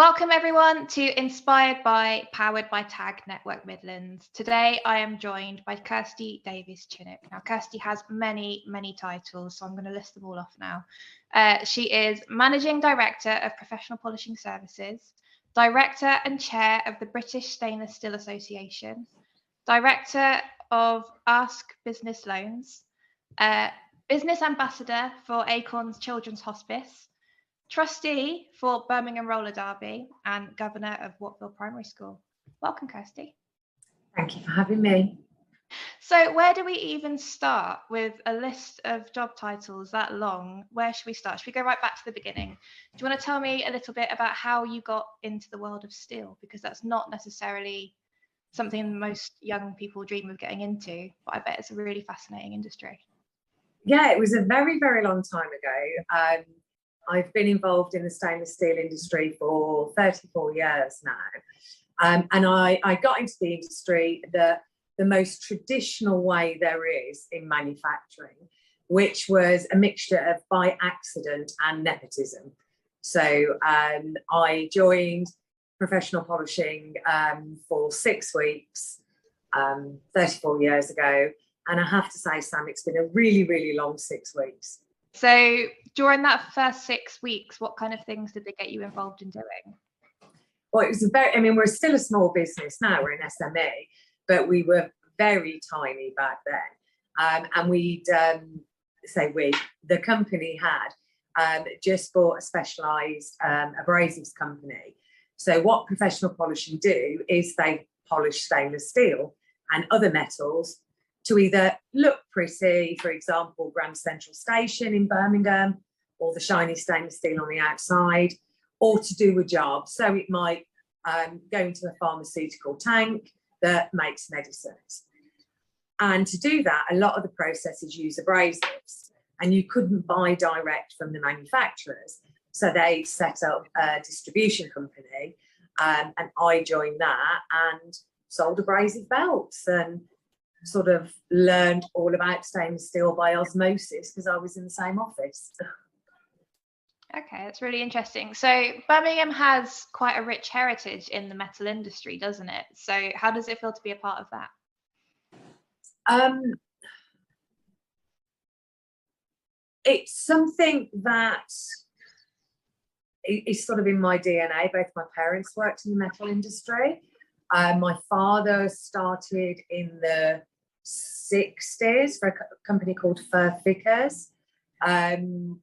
Welcome everyone to Inspired by, Powered by Tag Network Midlands. Today I am joined by Kirsty Davies Chinnock. Now Kirsty has many titles, so I'm going to list them all off now. She is Managing Director of Professional Polishing Services, Director and Chair of the British Stainless Steel Association, Director of Ask Business Loans, Business Ambassador for Acorns Children's Hospice, Trustee for Birmingham Roller Derby and Governor of Wattville Primary School. Welcome, Kirsty. Thank you for having me. So where do we even start with a list of job titles that long? Where should we start? Should we go right back to the beginning? Do you want to tell me a little bit about how you got into the world of steel? Because that's not necessarily something most young people dream of getting into, but I bet it's a really fascinating industry. Yeah, it was a very long time ago. I've been involved in the stainless steel industry for 34 years now. And I got into the industry the most traditional way there is in manufacturing, which was a mixture of by accident and nepotism. So I joined professional polishing for 6 weeks 34 years ago. And I have to say, Sam, it's been a really long 6 weeks. So during that first 6 weeks, what kind of things did they get you involved in doing? Well, it was we're still a small business now, we're an SME, but we were very tiny back then. And the company had just bought a specialised abrasives company. So what professional polishing do is they polish stainless steel and other metals to either look pretty, for example, Grand Central Station in Birmingham, or the shiny stainless steel on the outside, or to do a job. So it might go into a pharmaceutical tank that makes medicines. And to do that, a lot of the processes use abrasives, and you couldn't buy direct from the manufacturers. So they set up a distribution company, and I joined that and sold abrasive belts and sort of learned all about stainless steel by osmosis because I was in the same office. Okay, that's really interesting. So Birmingham has quite a rich heritage in the metal industry, doesn't it? So how does it feel to be a part of that? It's something that is sort of in my DNA. Both my parents worked in the metal industry. My father started in the 60s for a company called Fur Fickers. And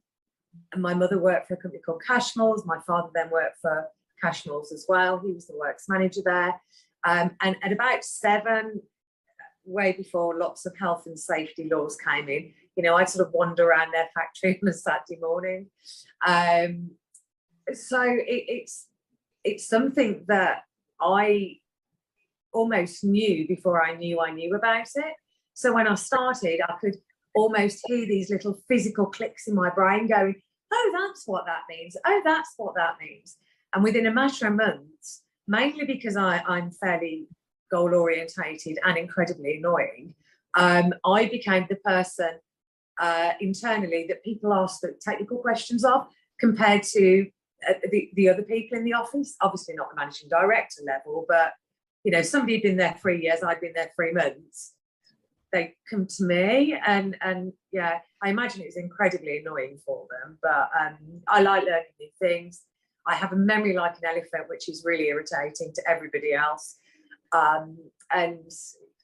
my mother worked for a company called Cashmores. My father then worked for Cashmores as well. He was the works manager there. And at about 7, way before lots of health and safety laws came in, I'd sort of wander around their factory on a Saturday morning. So it's something that I almost knew before I knew about it. So when I started, I could almost hear these little physical clicks in my brain going, oh, that's what that means. Oh, that's what that means. And within a matter of months, mainly because I'm fairly goal orientated and incredibly annoying, I became the person internally that people ask the technical questions of, compared to the other people in the office. Obviously not the managing director level, but somebody had been there 3 years, I'd been there 3 months. They come to me, and yeah, I imagine it was incredibly annoying for them, but I like learning new things. I have a memory like an elephant, which is really irritating to everybody else. And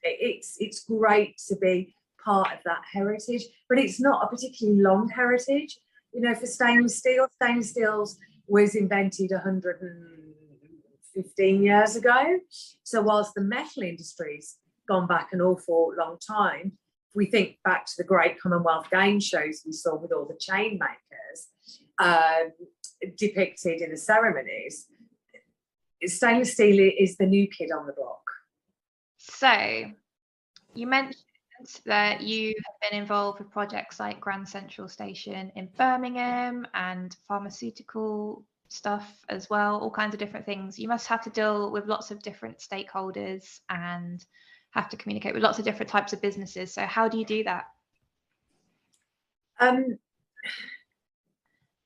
it's great to be part of that heritage, but it's not a particularly long heritage. For stainless steel was invented 115 years ago. So whilst the metal industry's gone back an awful long time, if we think back to the great Commonwealth Games shows we saw with all the chain makers depicted in the ceremonies, stainless steel is the new kid on the block. So you mentioned that you have been involved with projects like Grand Central Station in Birmingham and pharmaceutical stuff as well, all kinds of different things. You must have to deal with lots of different stakeholders and have to communicate with lots of different types of businesses. So how do you do that?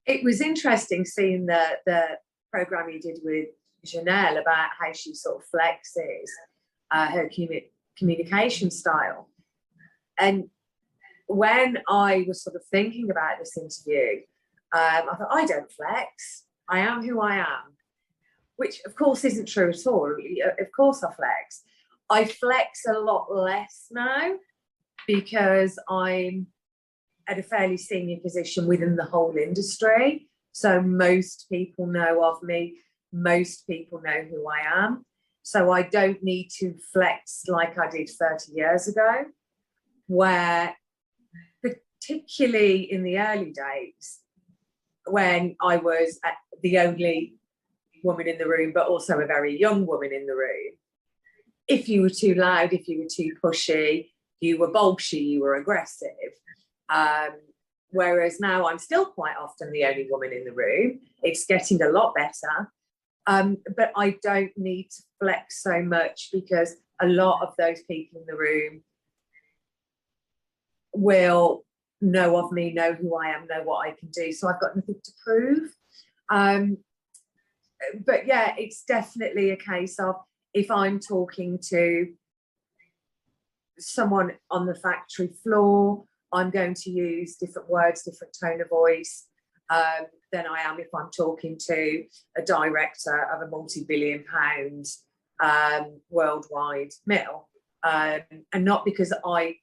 It was interesting seeing the program you did with Janelle about how she sort of flexes her communication style. And when I was sort of thinking about this interview, I thought, I don't flex. I am who I am, which of course isn't true at all. Of course I flex. I flex a lot less now because I'm at a fairly senior position within the whole industry. So most people know of me. Most people know who I am. So I don't need to flex like I did 30 years ago, where particularly in the early days, when I was the only woman in the room, but also a very young woman in the room, if you were too loud, if you were too pushy, you were bolshy, you were aggressive. Whereas now I'm still quite often the only woman in the room. It's getting a lot better. But I don't need to flex so much because a lot of those people in the room will know of me, know who I am, know what I can do. So I've got nothing to prove. But yeah, it's definitely a case of if I'm talking to someone on the factory floor, I'm going to use different words, different tone of voice than I am if I'm talking to a director of a multi-billion pound worldwide mill. And not because I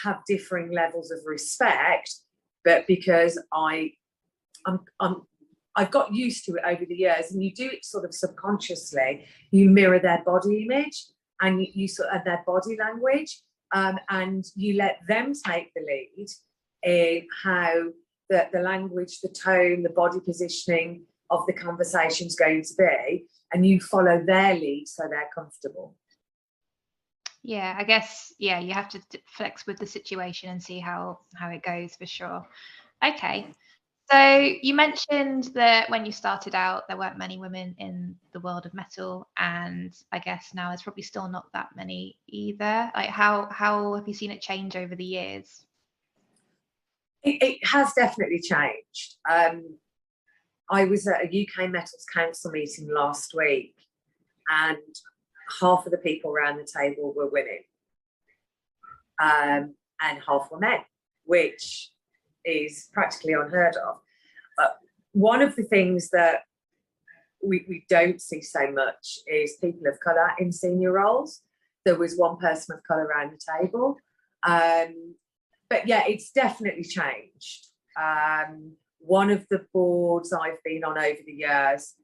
have differing levels of respect, but because I've got used to it over the years, and you do it sort of subconsciously. You mirror their body image and you sort of their body language, and you let them take the lead in how the language, the tone, the body positioning of the conversation is going to be, and you follow their lead so they're comfortable. Yeah, I guess, yeah, you have to flex with the situation and see how it goes, for sure. Okay. So you mentioned that when you started out, there weren't many women in the world of metal, and I guess now there's probably still not that many either. Like, how have you seen it change over the years? It has definitely changed. I was at a UK Metals Council meeting last week, and half of the people around the table were women, and half were men, which is practically unheard of. One of the things that we don't see so much is people of colour in senior roles. There was one person of colour around the table. But yeah, it's definitely changed. One of the boards I've been on over the years,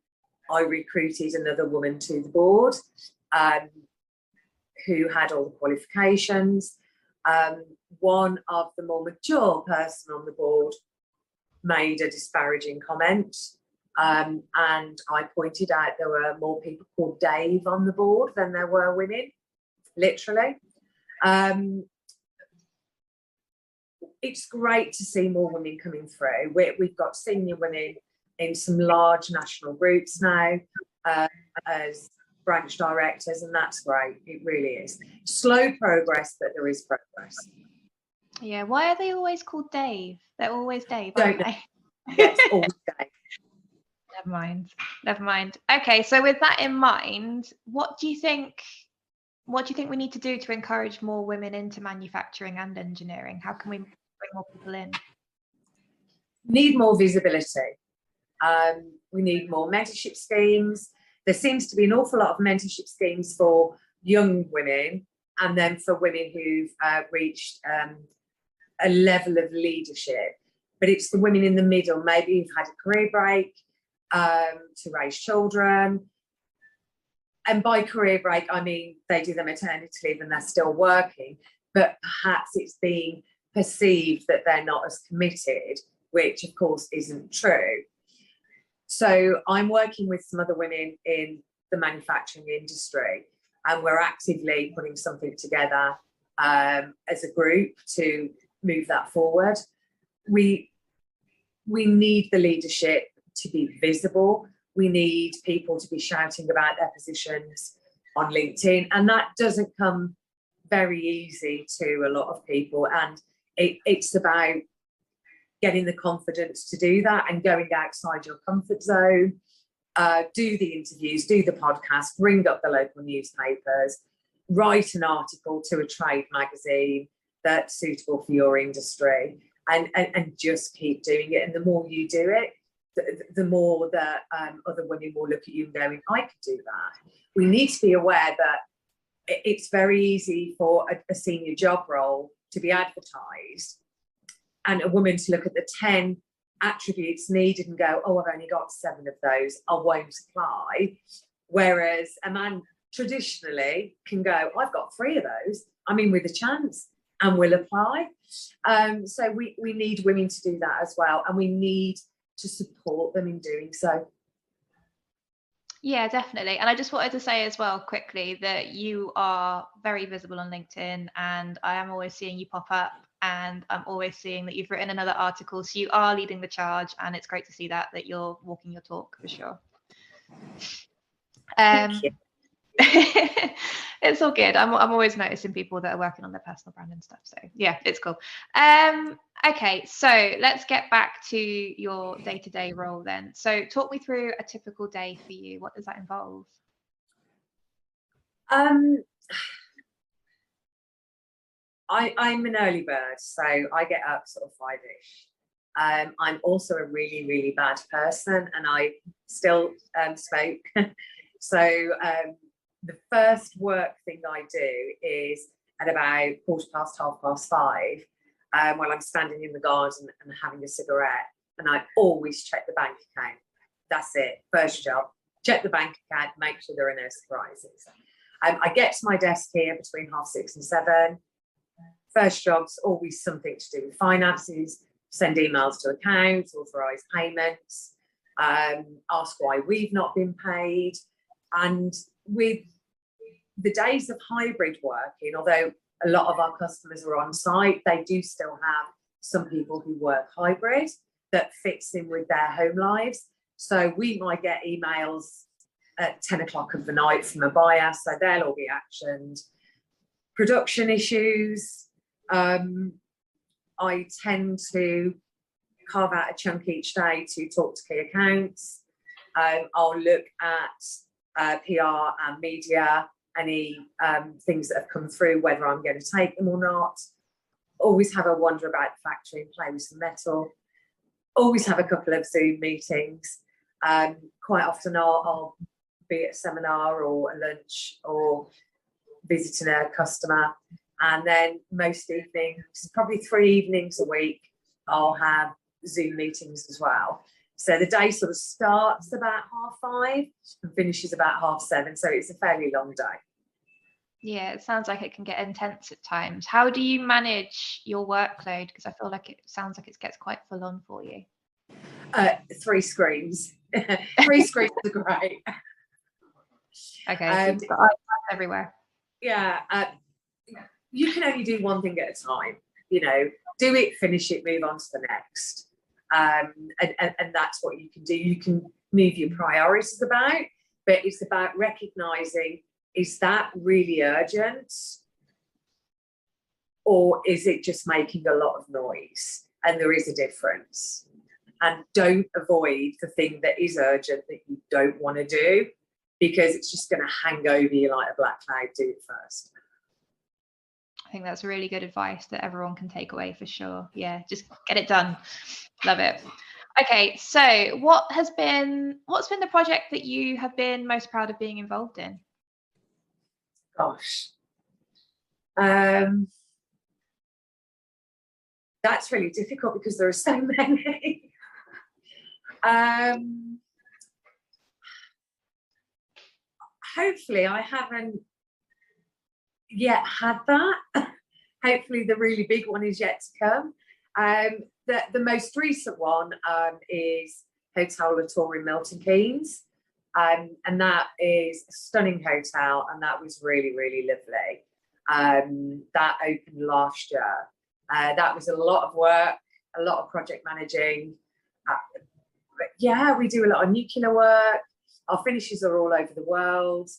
I recruited another woman to the board who had all the qualifications. One of the more mature person on the board made a disparaging comment, and I pointed out there were more people called Dave on the board than there were women, literally. It's great to see more women coming through. We've got senior women in some large national groups now as branch directors, and that's great. It really is. Slow progress, but there is progress. Yeah, why are they always called Dave? They're always Dave, Don't aren't they? Yes, always Dave. Never mind. Okay, so with that in mind, what do you think we need to do to encourage more women into manufacturing and engineering? How can we bring more people in? Need more visibility. We need more mentorship schemes. There seems to be an awful lot of mentorship schemes for young women, and then for women who've reached a level of leadership. But it's the women in the middle, maybe who've had a career break to raise children. And by career break, I mean they do their maternity leave and they're still working, but perhaps it's being perceived that they're not as committed, which of course isn't true. So I'm working with some other women in the manufacturing industry, and we're actively putting something together as a group to move that forward. We need the leadership to be visible. We need people to be shouting about their positions on LinkedIn, and that doesn't come very easy to a lot of people. And it's about getting the confidence to do that and going outside your comfort zone do the interviews, do the podcast, ring up the local newspapers, write an article to a trade magazine that's suitable for your industry, and just keep doing it. And the more you do it, the more that other women will look at you and going, I could do that. We need to be aware that it's very easy for a senior job role to be advertised and a woman to look at the 10 attributes needed and go, oh, I've only got 7 of those, I won't apply. Whereas a man traditionally can go, I've got 3 of those, I'm in with a chance, and will apply. So we need women to do that as well, and we need to support them in doing so. Yeah, definitely. And I just wanted to say as well quickly that you are very visible on LinkedIn, and I am always seeing you pop up, and I'm always seeing that you've written another article. So you are leading the charge, and it's great to see that you're walking your talk for sure. Thank you. It's all good. I'm always noticing people that are working on their personal brand and stuff. So yeah, it's cool. Okay, so let's get back to your day-to-day role then. So talk me through a typical day for you. What does that involve? I'm an early bird, so I get up sort of 5-ish. I'm also a really, really bad person, and I still smoke. So the first work thing I do is at about 5:15, while I'm standing in the garden and having a cigarette, and I always check the bank account. That's it, first job. Check the bank account, make sure there are no surprises. I get to my desk here between 6:30 and 7. First job's always something to do with finances, send emails to accounts, authorise payments, ask why we've not been paid. And with the days of hybrid working, although a lot of our customers are on site, they do still have some people who work hybrid that fits in with their home lives. So we might get emails at 10 o'clock of the night from a buyer, so they'll all be actioned. Production issues, I tend to carve out a chunk each day to talk to key accounts. I'll look at PR and media, any things that have come through, whether I'm going to take them or not. Always have a wander about the factory and play with some metal. Always have a couple of Zoom meetings. Quite often I'll be at a seminar or a lunch or visiting a customer. And then most evenings, probably 3 evenings a week, I'll have Zoom meetings as well. So the day sort of starts about 5:30 and finishes about 7:30. So it's a fairly long day. Yeah, it sounds like it can get intense at times. How do you manage your workload? Because I feel like it sounds like it gets quite full on for you. 3 screens. 3 screens are great. Okay, so you've got iPads everywhere. Yeah, you can only do one thing at a time. You know, do it, finish it, move on to the next. And that's what you can do. You can move your priorities about, but it's about recognising, is that really urgent? Or is it just making a lot of noise? And there is a difference. And don't avoid the thing that is urgent that you don't want to do, because it's just going to hang over you like a black cloud. Do it first. I think that's really good advice that everyone can take away for sure. Yeah, just get it done. Love it. Okay, so what's been the project that you have been most proud of being involved in? Gosh, that's really difficult because there are so many. Hopefully I haven't yet had that. Hopefully the really big one is yet to come. The most recent one is Hotel Latour in Milton Keynes, and that is a stunning hotel, and that was really, really lovely. That opened last year. That was a lot of work, a lot of project managing. But yeah, we do a lot of nuclear work. Our finishes are all over the world.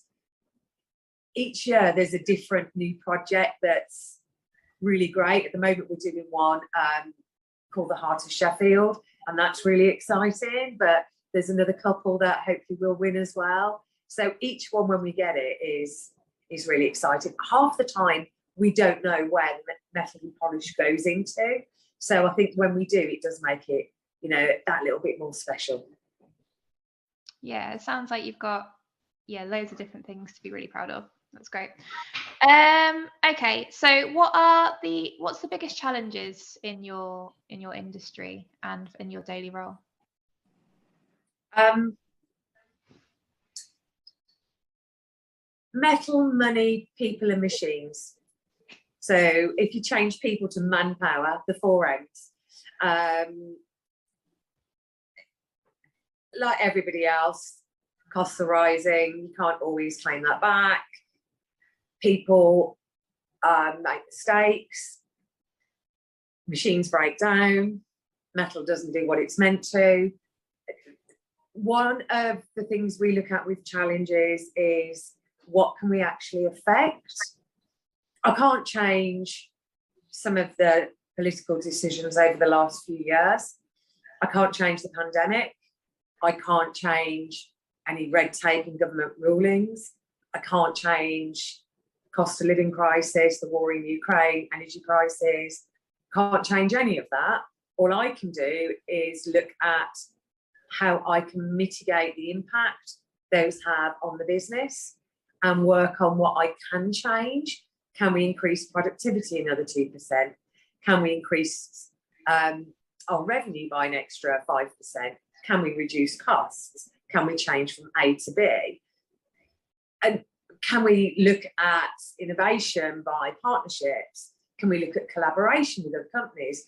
Each year there's a different new project that's really great. At the moment we're doing one called the Heart of Sheffield, and that's really exciting. But there's another couple that hopefully will win as well. So each one, when we get it, is really exciting. Half the time we don't know where the metal and polish goes into. So I think when we do, it does make it, you know, that little bit more special. Yeah, it sounds like you've got loads of different things to be really proud of. That's great. Okay, so what's the biggest challenges in your industry and in your daily role? Metal, money, people and machines. So if you change people to manpower, the four M's, like everybody else, costs are rising. You can't always claim that back. People make mistakes. Machines break down. Metal doesn't do what it's meant to. One of the things we look at with challenges is, what can we actually affect? I can't change some of the political decisions over the last few years. I can't change the pandemic. I can't change any red tape in government rulings. I can't change cost of living crisis, the war in Ukraine, energy crisis. Can't change any of that. All I can do is look at how I can mitigate the impact those have on the business and work on what I can change. Can we increase productivity another 2%? Can we increase our revenue by an extra 5%? Can we reduce costs? Can we change from A to B? And can we look at innovation by partnerships? Can we look at collaboration with other companies?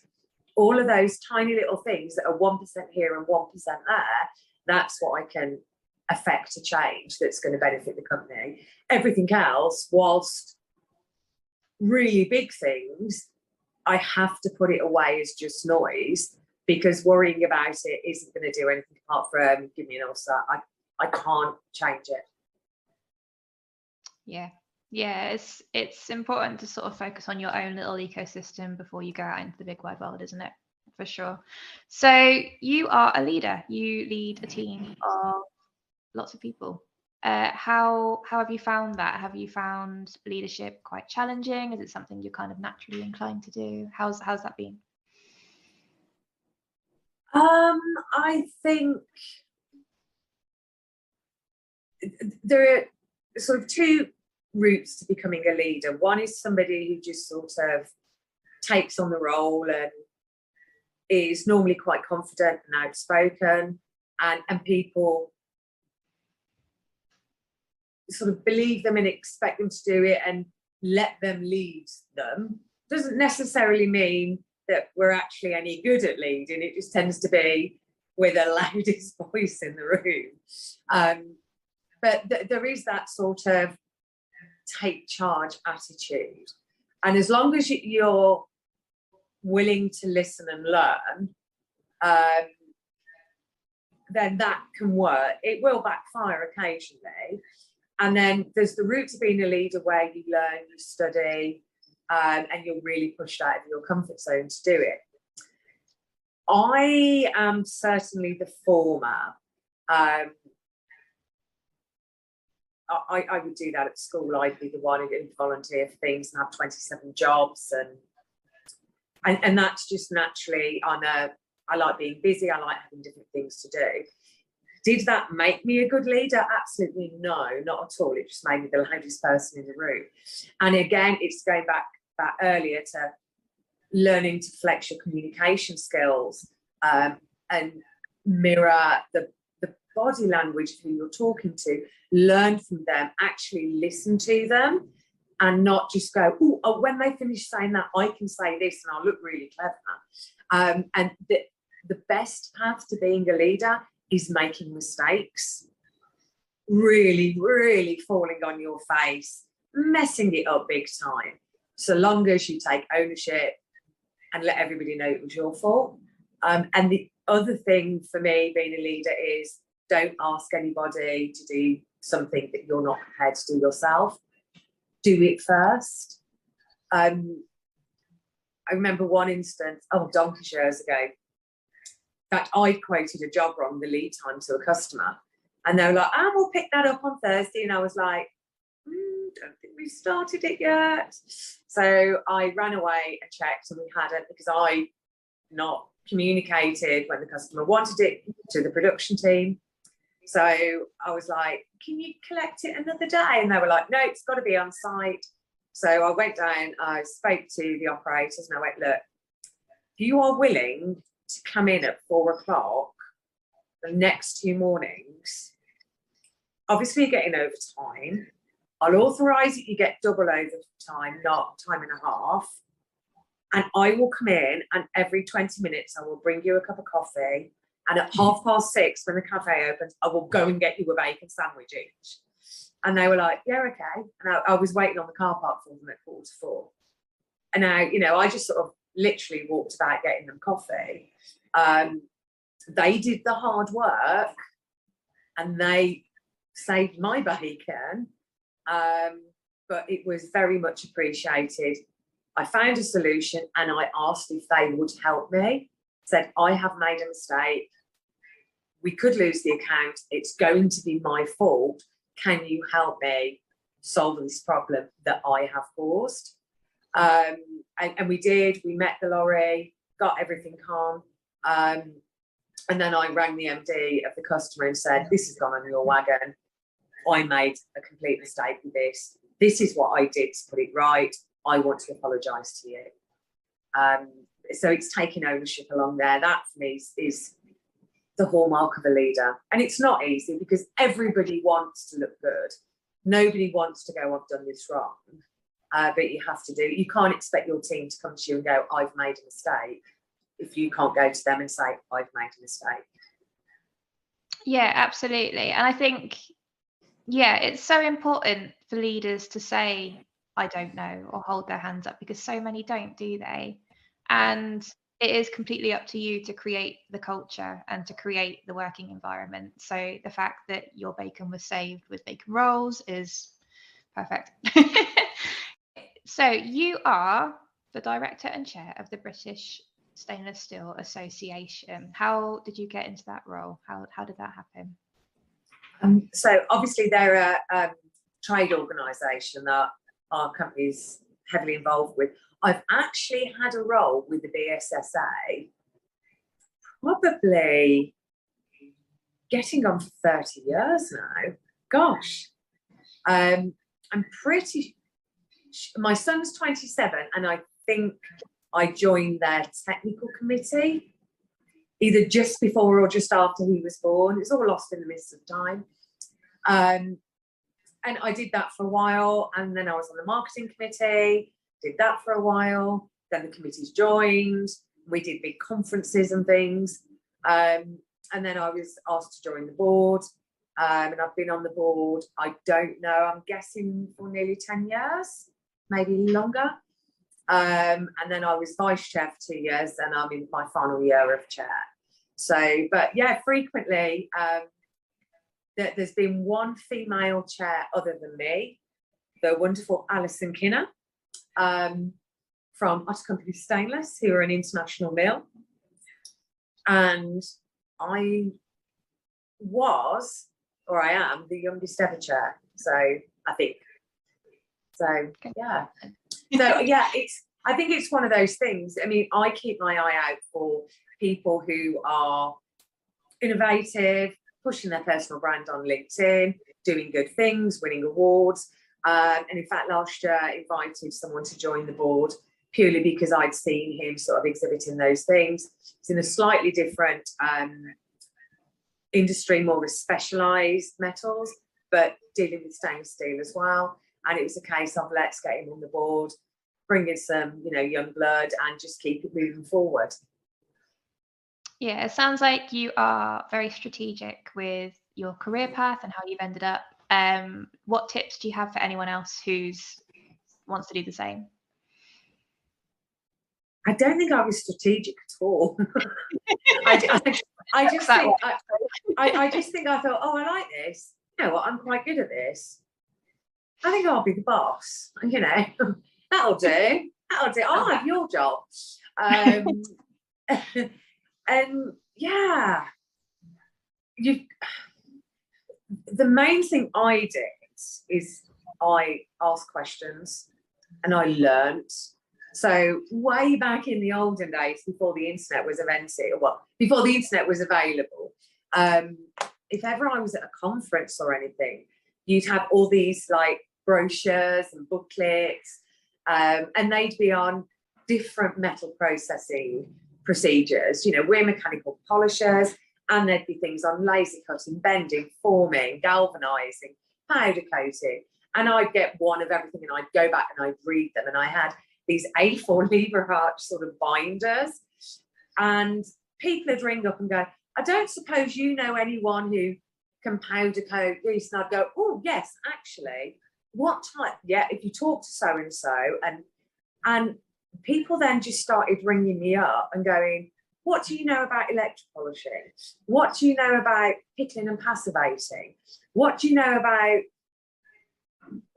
All of those tiny little things that are 1% here and 1% there, that's what I can affect a change that's going to benefit the company. Everything else, whilst really big things, I have to put it away as just noise, because worrying about it isn't going to do anything apart from give me an ulcer. I can't change it. Yeah, it's important to sort of focus on your own little ecosystem before you go out into the big wide world, isn't it? For sure. So you are a leader. You lead a team of lots of people. How have you found that? Have you found leadership quite challenging? Is it something you're kind of naturally inclined to do? How's that been? I think there are sort of two routes to becoming a leader. One is somebody who just sort of takes on the role and is normally quite confident and outspoken, and people sort of believe them and expect them to do it and let them lead them. Doesn't necessarily mean that we're actually any good at leading. It just tends to be we're the loudest voice in the room. But there is that sort of take charge attitude. And as long as you're willing to listen and learn, then that can work. It will backfire occasionally. And then there's the route to being a leader where you learn, you study, and you're really pushed out of your comfort zone to do it. I am certainly the former. I would do that at school. I'd be the one who would volunteer for things and have 27 jobs, and that's just naturally. I like being busy. I like having different things to do. Did that make me a good leader? Absolutely no, not at all. It just made me the loudest person in the room. And again, it's going back earlier to learning to flex your communication skills and mirror the body language of who you're talking to, learn from them, actually listen to them, and not just go, oh, when they finish saying that, I can say this and I'll look really clever. And the best path to being a leader is making mistakes, really, really falling on your face, messing it up big time, so long as you take ownership and let everybody know it was your fault. And the other thing for me being a leader is, don't ask anybody to do something that you're not prepared to do yourself. Do it first. I remember one instance, donkey's years ago, fact, I quoted a job wrong, the lead time to a customer, and they were like, "Oh, we'll pick that up on Thursday," and I was like, "Don't think we've started it yet." So I ran away and checked, and we hadn't, because I not communicated when the customer wanted it to the production team. So I was like, "Can you collect it another day?" And they were like, "No, it's got to be on site." So I went down, I spoke to the operators, and I went, "Look, if you are willing to come in at 4 o'clock the next 2 mornings, obviously you're getting overtime. I'll authorise it, you get double overtime, not time and a half. And I will come in, and every 20 minutes I will bring you a cup of coffee. And at 6:30, when the cafe opens, I will go and get you a bacon sandwich each." And they were like, "Yeah, okay." And I was waiting on the car park for them at 4:45. And now, you know, I just sort of literally walked about getting them coffee. They did the hard work, and they saved my bacon. But it was very much appreciated. I found a solution, and I asked if they would help me. Said, "I have made a mistake. We could lose the account. It's going to be my fault. Can you help me solve this problem that I have caused?" And we did. We met the lorry, got everything calm. And then I rang the MD of the customer and said, "This has gone on your wagon. I made a complete mistake with this. This is what I did to put it right. I want to apologise to you." So it's taking ownership along there. That for me is the hallmark of a leader. And it's not easy, because everybody wants to look good. Nobody wants to go, "I've done this wrong." But you have to do. You can't expect your team to come to you and go, "I've made a mistake," if you can't go to them and say, "I've made a mistake." Yeah, absolutely. And I think, yeah, it's so important for leaders to say, "I don't know," or hold their hands up, because so many don't, do they? And it is completely up to you to create the culture and to create the working environment. So the fact that your bacon was saved with bacon rolls is perfect. So you are the director and chair of the British Stainless Steel Association. How did you get into that role? How did that happen? So obviously they're a trade organisation that our company is heavily involved with. I've actually had a role with the BSSA probably getting on for 30 years now. Gosh. I'm pretty, my son's 27, and I think I joined their technical committee either just before or just after he was born. It's all lost in the midst of time. And I did that for a while, and then I was on the marketing committee, did that for a while, then the committees joined, we did big conferences and things, and then I was asked to join the board, and I've been on the board, I don't know, I'm guessing for nearly 10 years, maybe longer, and then I was vice chair for 2 years, and I'm in my final year of chair. So, but yeah, frequently, there's been one female chair other than me, the wonderful Alison Kinnock, from Otter Company Stainless, who are an international mill. And I was, or I am, the youngest ever chair. So I think. So yeah. So yeah, I think it's one of those things. I mean, I keep my eye out for people who are innovative, pushing their personal brand on LinkedIn, doing good things, winning awards. And in fact, last year I invited someone to join the board purely because I'd seen him sort of exhibiting those things. It's in a slightly different industry, more with specialised metals, but dealing with stainless steel as well. And it was a case of, let's get him on the board, bring in some, young blood, and just keep it moving forward. Yeah, it sounds like you are very strategic with your career path and how you've ended up. What tips do you have for anyone else who wants to do the same? I don't think I was strategic at all. I just think I thought, oh, I like this. You know what? I'm quite good at this. I think I'll be the boss. That'll do. I'll have your job. And yeah, the main thing I did is I asked questions and I learnt. So way back in the olden days, before the internet was invented, before the internet was available, if ever I was at a conference or anything, you'd have all these like brochures and booklets, and they'd be on different metal processing procedures. You know, we're mechanical polishers, and there'd be things on laser cutting, bending, forming, galvanizing, powder coating. And I'd get one of everything and I'd go back and I'd read them. And I had these A4 lever arch sort of binders. And people would ring up and go, I don't suppose you know anyone who can powder coat this? And I'd go, oh, yes, actually. What type? Yeah, if you talk to so-and-so. And people then just started ringing me up and going, what do you know about electropolishing? What do you know about pickling and passivating? What do you know about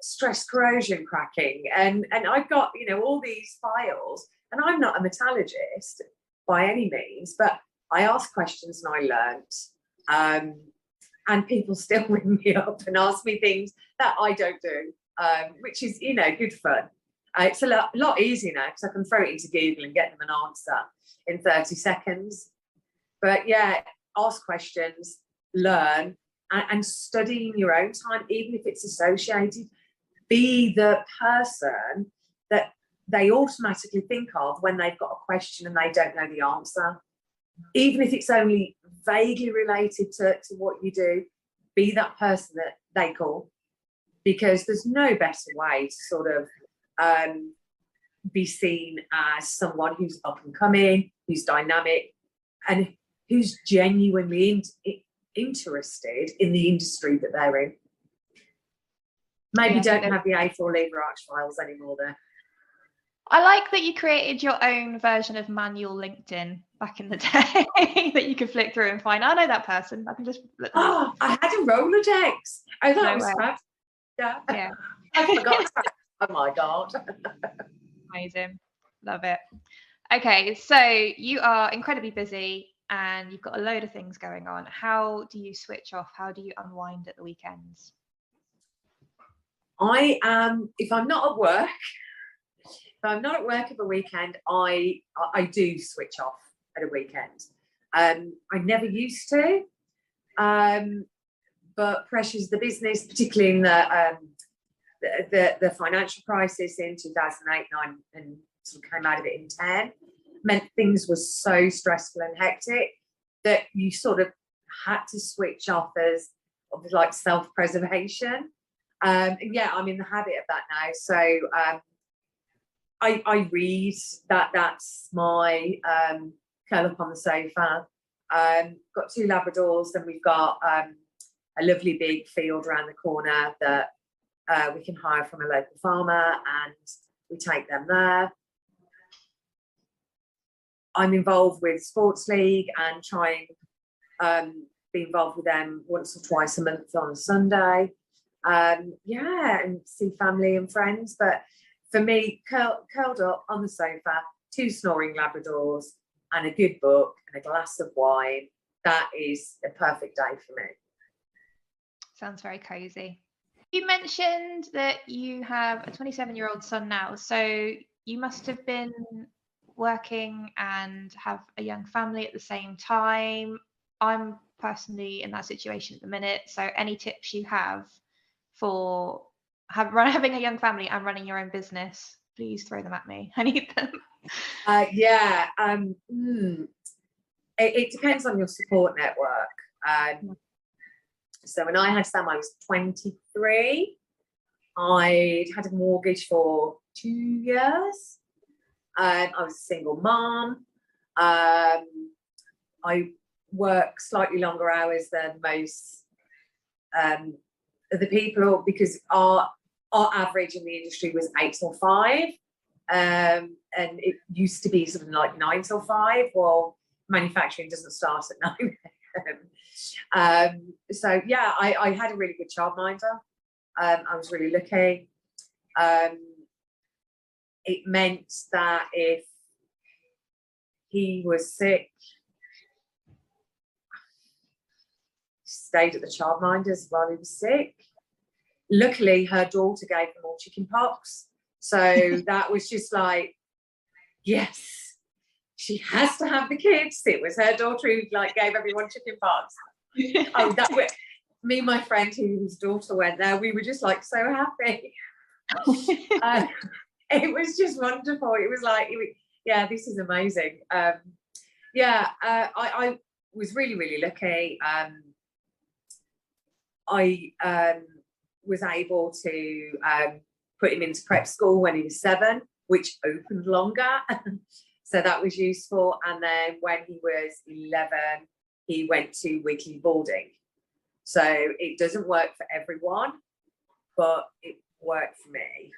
stress corrosion cracking? And I've got, you know, all these files, and I'm not a metallurgist by any means, but I asked questions and I learnt. And people still ring me up and ask me things that I don't do, which is, you know, good fun. It's a lot easier now because I can throw it into Google and get them an answer in 30 seconds. But yeah, ask questions, learn, and study in your own time, even if it's associated. Be the person that they automatically think of when they've got a question and they don't know the answer. Even if it's only vaguely related to what you do, be that person that they call, because there's no better way to sort of be seen as someone who's up and coming, who's dynamic, and who's genuinely interested in the industry that they're in. Maybe don't have the A4 lever arch files anymore there. I like that you created your own version of manual LinkedIn back in the day that you could flick through and find, I know that person. I can just look. Oh, I had a Rolodex. Oh, that was fab. Yeah. I forgot that. Oh my God. Amazing. Love it. Okay, so you are incredibly busy and you've got a load of things going on. How do you switch off? How do you unwind at the weekends? If I'm not at work, at the weekend, I do switch off at a weekend. I never used to, but pressures of the business, particularly in the financial crisis in 2008, 9, and sort of came out of it in 10, meant things were so stressful and hectic that you sort of had to switch off as like self-preservation. Yeah, I'm in the habit of that now. So I read. That's my curl up on the sofa. Got 2 Labradors, and we've got a lovely big field around the corner that we can hire from a local farmer, and we take them there. I'm involved with Sports League and try and be involved with them once or twice a month on a Sunday. Yeah, and see family and friends. But for me, curled up on the sofa, 2 snoring Labradors and a good book and a glass of wine, that is a perfect day for me. Sounds very cozy. You mentioned that you have a 27-year-old son now, so you must have been working and have a young family at the same time. I'm personally in that situation at the minute, so any tips you have for having a young family and running your own business, please throw them at me. I need them. Yeah, it depends on your support network. So when I had Sam, I was 23. I'd had a mortgage for 2 years. I was a single mom. I work slightly longer hours than most of the people, because our average in the industry was 8 till 5. And it used to be something like 9 till 5. Well, manufacturing doesn't start at 9. So yeah, I had a really good childminder. I was really lucky. It meant that if he was sick, stayed at the childminder's while he was sick. Luckily, her daughter gave them all chicken pox. So that was just like, yes, she has to have the kids. It was her daughter who like gave everyone chicken pox. Oh, that was me and my friend whose daughter went there. We were just like so happy. It was just wonderful. It was like, yeah, this is amazing. I was really, really lucky. I was able to put him into prep school when he was 7, which opened longer. So that was useful. And then when he was 11, he went to weekly boarding. So it doesn't work for everyone, but it worked for me.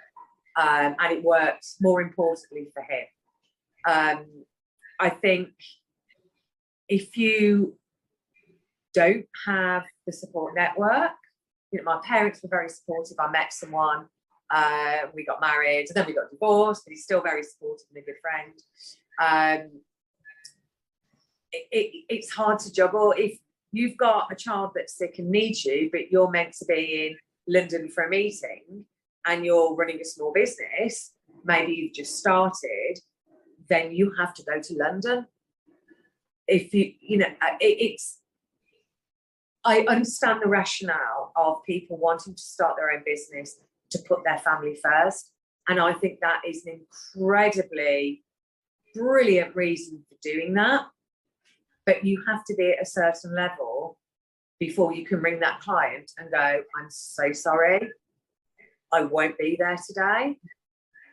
And it worked, more importantly, for him. I think if you don't have the support network, you know, my parents were very supportive. I met someone, we got married, and then we got divorced, but he's still very supportive and a good friend. It's hard to juggle. If you've got a child that's sick and needs you, but you're meant to be in London for a meeting and you're running a small business, maybe you've just started, then you have to go to London. If I understand the rationale of people wanting to start their own business to put their family first. And I think that is an incredibly brilliant reason for doing that. But you have to be at a certain level before you can ring that client and go, I'm so sorry, I won't be there today.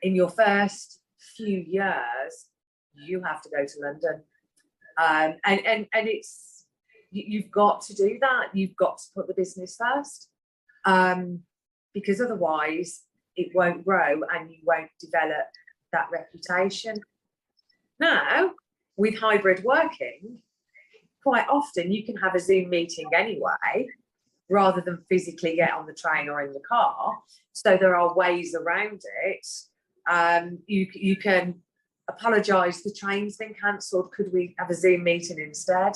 In your first few years, you have to go to London. And it's, you've got to do that. You've got to put the business first, because otherwise it won't grow and you won't develop that reputation. Now, with hybrid working, quite often you can have a Zoom meeting anyway, rather than physically get on the train or in the car. So there are ways around it. You can apologise, the train's been cancelled, could we have a Zoom meeting instead?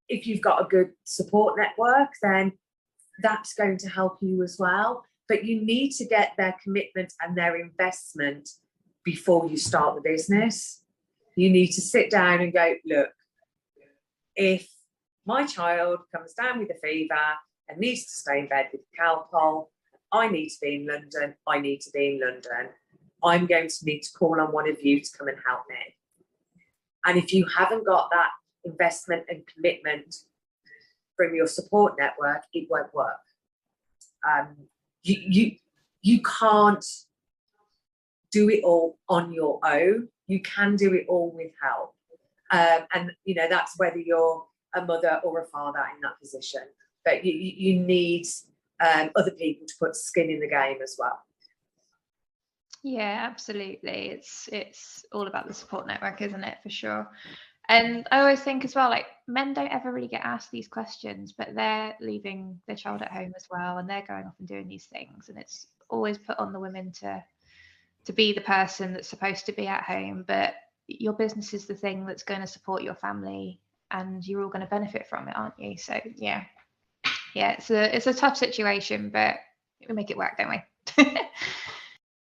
If you've got a good support network, then that's going to help you as well. But you need to get their commitment and their investment before you start the business. You need to sit down and go, look, if my child comes down with a fever and needs to stay in bed with Calpol, I need to be in London, I need to be in London. I'm going to need to call on one of you to come and help me. And if you haven't got that investment and commitment from your support network, it won't work. You can't do it all on your own. You can do it all with help. And, you know, that's whether you're a mother or a father in that position. But you need other people to put skin in the game as well. Yeah, absolutely. It's all about the support network, isn't it? For sure. And I always think as well, like, men don't ever really get asked these questions, but they're leaving their child at home as well, and they're going off and doing these things. And it's always put on the women to be the person that's supposed to be at home, but your business is the thing that's going to support your family, and you're all going to benefit from it, aren't you? So yeah, it's a tough situation, but we make it work, don't we?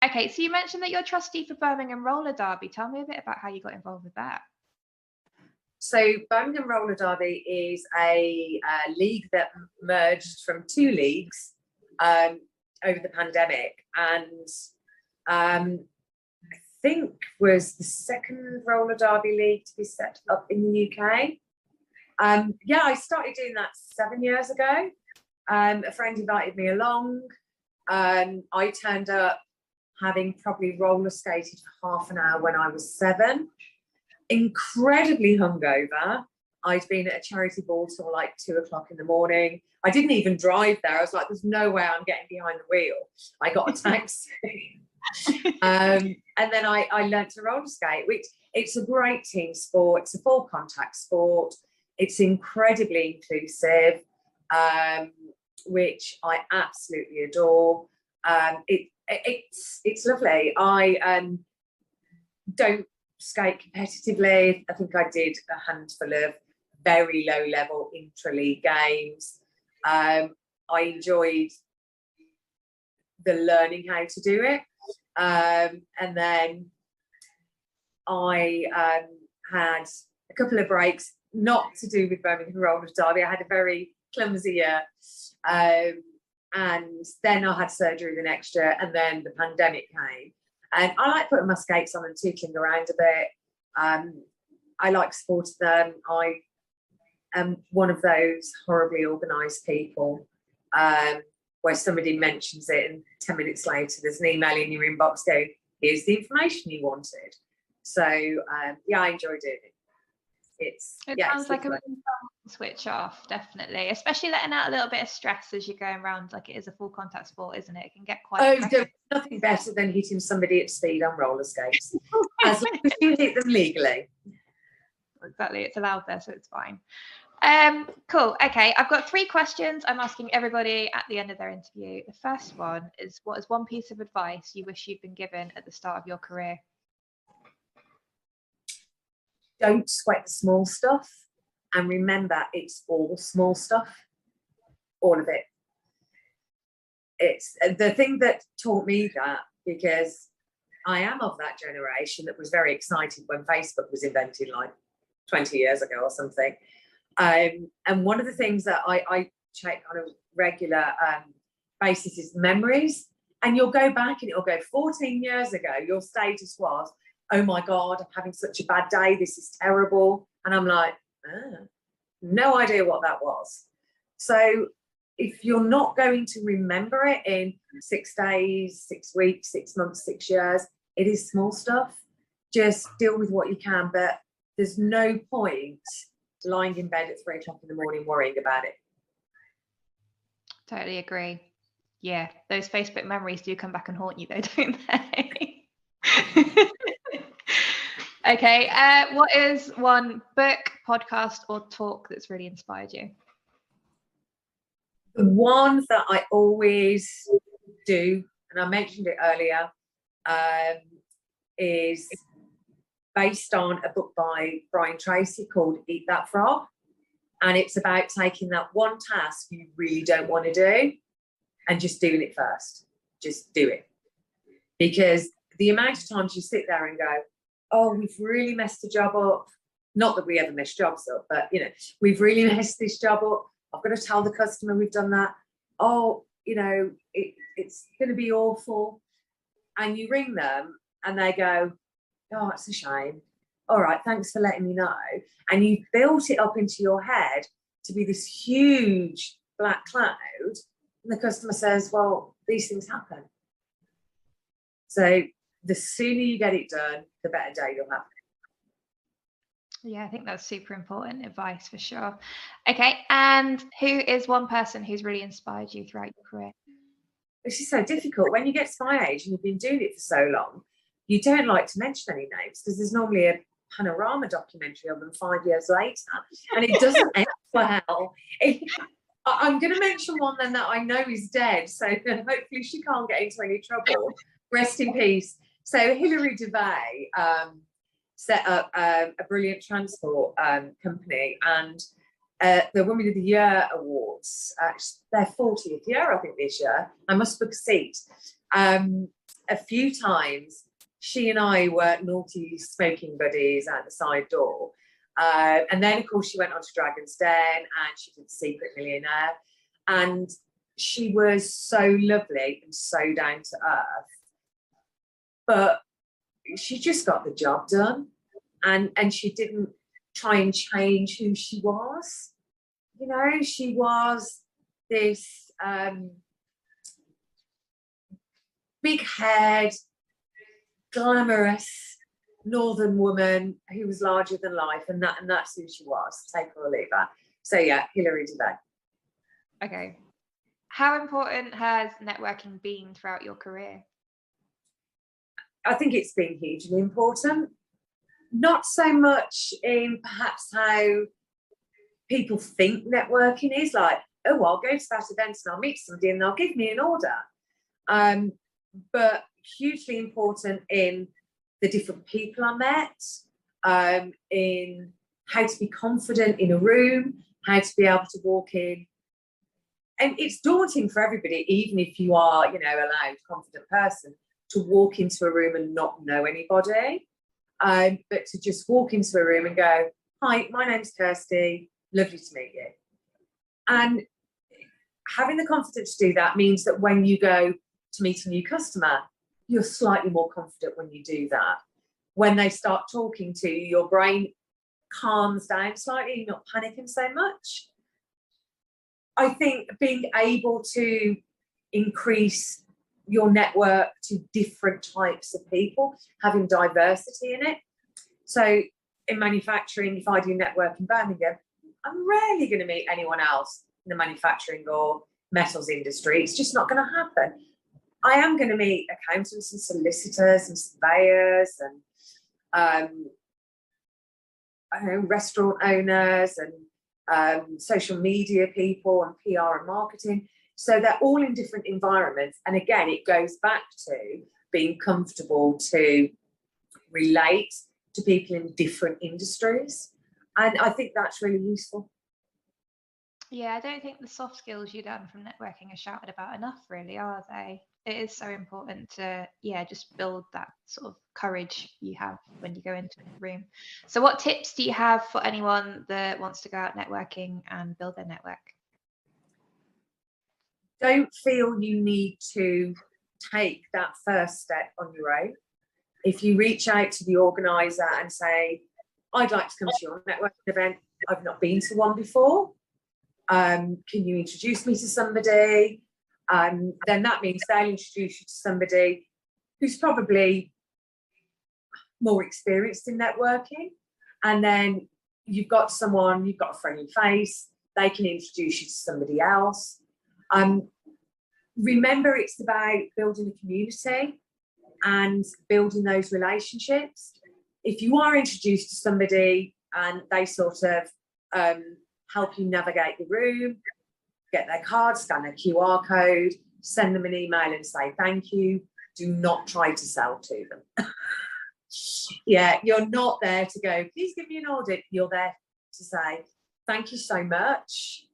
Okay, so you mentioned that you're trustee for Birmingham Roller Derby. Tell me a bit about how you got involved with that. So Birmingham Roller Derby is a league that merged from 2 leagues over the pandemic, and I think was the second roller derby league to be set up in the UK. I started doing that 7 years ago. A friend invited me along. I turned up having probably roller skated for half an hour when I was 7. Incredibly hungover. I'd been at a charity ball till like 2 o'clock in the morning. I didn't even drive there. I was like, there's no way I'm getting behind the wheel. I got a taxi. And then I learned to roller skate, which it's a great team sport. It's a full contact sport. It's incredibly inclusive, which I absolutely adore. It's lovely. I don't skate competitively. I think I did a handful of very low level intra-league games. I enjoyed the learning how to do it. And then I had a couple of breaks, not to do with Birmingham Roller Derby. I had a very clumsy year. And then I had surgery the next year, and then the pandemic came. And I like putting my skates on and tootling around a bit. I like supporting them. I am one of those horribly organised people where somebody mentions it and 10 minutes later there's an email in your inbox going, here's the information you wanted. So, yeah, I enjoy doing it. It sounds like a switch off, definitely, especially letting out a little bit of stress as you're going around. Like, it is a full contact sport, isn't it? It can get quite there's nothing better than hitting somebody at speed on roller skates, as long as you hit them legally. Exactly, it's allowed there, so it's fine. Cool. Okay, I've got 3 questions I'm asking everybody at the end of their interview. The first one is, what is one piece of advice you wish you'd been given at the start of your career? Don't sweat the small stuff, and remember, it's all small stuff, all of it. It's the thing that taught me that, because I am of that generation that was very excited when Facebook was invented like 20 years ago or something. And one of the things that I check on a regular basis is memories. And you'll go back and it'll go 14 years ago, your status was, oh my God, I'm having such a bad day, this is terrible. And I'm like, no idea what that was. So if you're not going to remember it in 6 days, 6 weeks, 6 months, 6 years, it is small stuff. Just deal with what you can, but there's no point lying in bed at 3 o'clock in the morning worrying about it. Totally agree. Yeah, those Facebook memories do come back and haunt you though, don't they? Okay, what is one book, podcast, or talk that's really inspired you? The one that I always do, and I mentioned it earlier, is based on a book by Brian Tracy called Eat That Frog. And it's about taking that one task you really don't want to do and just doing it first. Just do it. Because the amount of times you sit there and go, oh, we've really messed the job up. Not that we ever mess jobs up, but, you know, we've really messed this job up. I've got to tell the customer we've done that. Oh, you know, it's going to be awful. And you ring them and they go, oh, it's a shame. All right, thanks for letting me know. And you built it up into your head to be this huge black cloud. And the customer says, well, these things happen. So the sooner you get it done, the better day you'll have. Yeah, I think that's super important advice for sure. Okay, and who is one person who's really inspired you throughout your career? This is so difficult. When you get to my age and you've been doing it for so long, you don't like to mention any names because there's normally a panorama documentary of them 5 years later, and it doesn't end well. I'm going to mention one then that I know is dead, so hopefully she can't get into any trouble. Rest in peace. So Hilary Devey set up a brilliant transport company, and the Women of the Year Awards, their 40th year, I think, this year. I must book a seat. A few times, she and I were naughty smoking buddies at the side door. And then, of course, she went on to Dragon's Den and she did Secret Millionaire. And she was so lovely and so down to earth. But she just got the job done. And she didn't try and change who she was. You know, she was this big-haired, glamorous northern woman who was larger than life, and that's who she was. Take her or leave her. So yeah, Hilary Devey. Okay. How important has networking been throughout your career? I think it's been hugely important. Not so much in perhaps how people think networking is, like, oh, I'll go to that event and I'll meet somebody and they'll give me an order. But hugely important in the different people I met, in how to be confident in a room, how to be able to walk in. And it's daunting for everybody, even if you are, a loud, confident person, to walk into a room and not know anybody. But to just walk into a room and go, hi, my name's Kirsty, lovely to meet you. And having the confidence to do that means that when you go to meet a new customer, you're slightly more confident when you do that. When they start talking to you, your brain calms down slightly, you're not panicking so much. I think being able to increase your network to different types of people, having diversity in it. So in manufacturing, if I do network in Birmingham, I'm rarely going to meet anyone else in the manufacturing or metals industry. It's just not going to happen. I am going to meet accountants and solicitors and surveyors and restaurant owners and social media people and PR and marketing. So they're all in different environments. And again, it goes back to being comfortable to relate to people in different industries. And I think that's really useful. Yeah, I don't think the soft skills you learn from networking are shouted about enough, really, are they? It is so important to, just build that sort of courage you have when you go into a room. So what tips do you have for anyone that wants to go out networking and build their network? Don't feel you need to take that first step on your own. If you reach out to the organizer and say, I'd like to come to your networking event, I've not been to one before, can you introduce me to somebody? Then that means they'll introduce you to somebody who's probably more experienced in networking. And then you've got a friendly face, they can introduce you to somebody else. Remember, it's about building a community and building those relationships. If you are introduced to somebody and they sort of help you navigate the room, get their card, scan a QR code, send them an email and say thank you, do not try to sell to them. You're not there to go, please give me an audit. You're there to say, thank you so much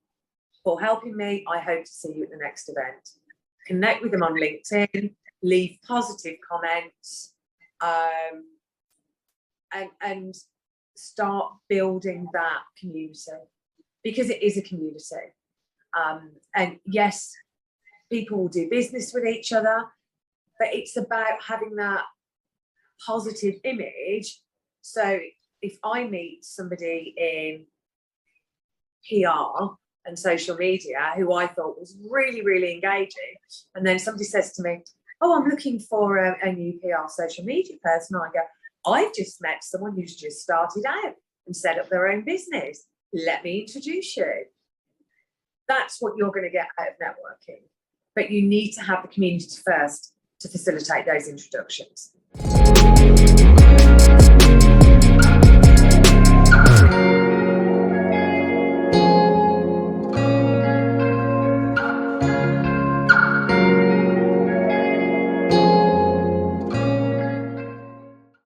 for helping me. I hope to see you at the next event. Connect with them on LinkedIn, leave positive comments, and start building that community, because it is a community. And yes, people will do business with each other, but it's about having that positive image. So if I meet somebody in PR and social media who I thought was really, really engaging, and then somebody says to me, oh, I'm looking for a new PR social media person, I go, I've just met someone who's just started out and set up their own business. Let me introduce you. That's what you're going to get out of networking. But you need to have the community first to facilitate those introductions.